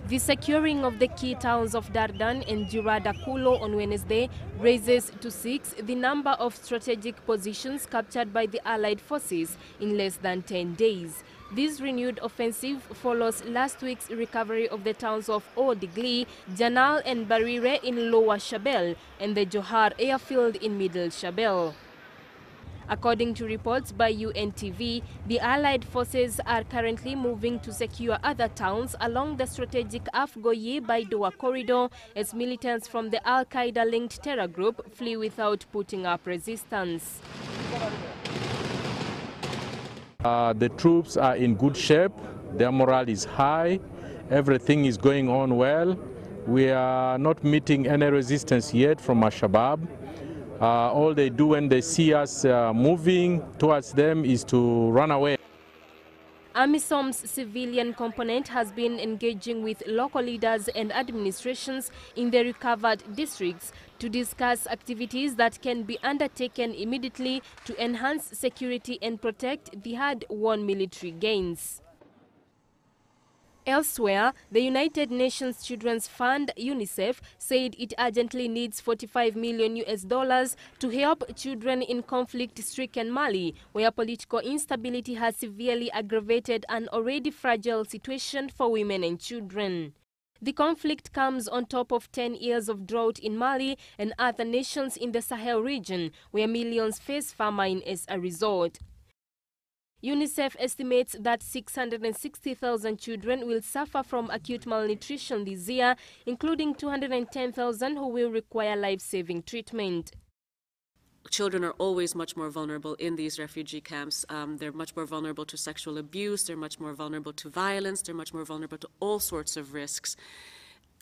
The securing of the key towns of Dardan and Jiradakulo on Wednesday raises to 6 the number of strategic positions captured by the Allied forces in less than 10 days. This renewed offensive follows last week's recovery of the towns of Odigli, Janal and Barire in Lower Shabelle and the Johar airfield in Middle Shabelle. According to reports by UNTV, the Allied forces are currently moving to secure other towns along the strategic Afgoye-Baidoa corridor as militants from the Al-Qaeda-linked terror group flee without putting up resistance. The troops are in good shape, their morale is high, everything is going on well. We are not meeting any resistance yet from Al-Shabaab. All they do when they see us moving towards them is to run away. AMISOM's civilian component has been engaging with local leaders and administrations in the recovered districts to discuss activities that can be undertaken immediately to enhance security and protect the hard-won military gains. Elsewhere, the United Nations Children's Fund, UNICEF, said it urgently needs $45 million to help children in conflict-stricken Mali, where political instability has severely aggravated an already fragile situation for women and children. The conflict comes on top of 10 years of drought in Mali and other nations in the Sahel region, where millions face famine as a result. UNICEF estimates that 660,000 children will suffer from acute malnutrition this year, including 210,000 who will require life-saving treatment. Children are always much more vulnerable in these refugee camps. They're much more vulnerable to sexual abuse, they're much more vulnerable to violence, they're much more vulnerable to all sorts of risks.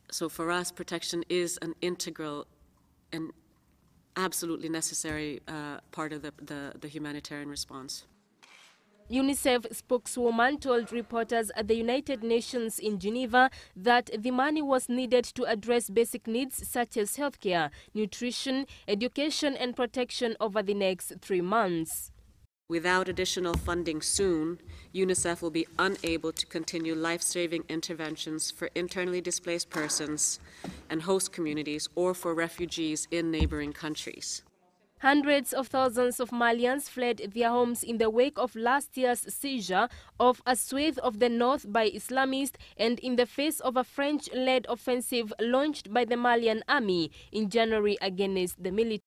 So for us, protection is an integral and absolutely necessary part of the humanitarian response. UNICEF spokeswoman told reporters at the United Nations in Geneva that the money was needed to address basic needs such as healthcare, nutrition, education and protection over the next 3 months. Without additional funding soon, UNICEF will be unable to continue life-saving interventions for internally displaced persons and host communities or for refugees in neighboring countries. Hundreds of thousands of Malians fled their homes in the wake of last year's seizure of a swathe of the north by Islamists and in the face of a French-led offensive launched by the Malian army in January against the military.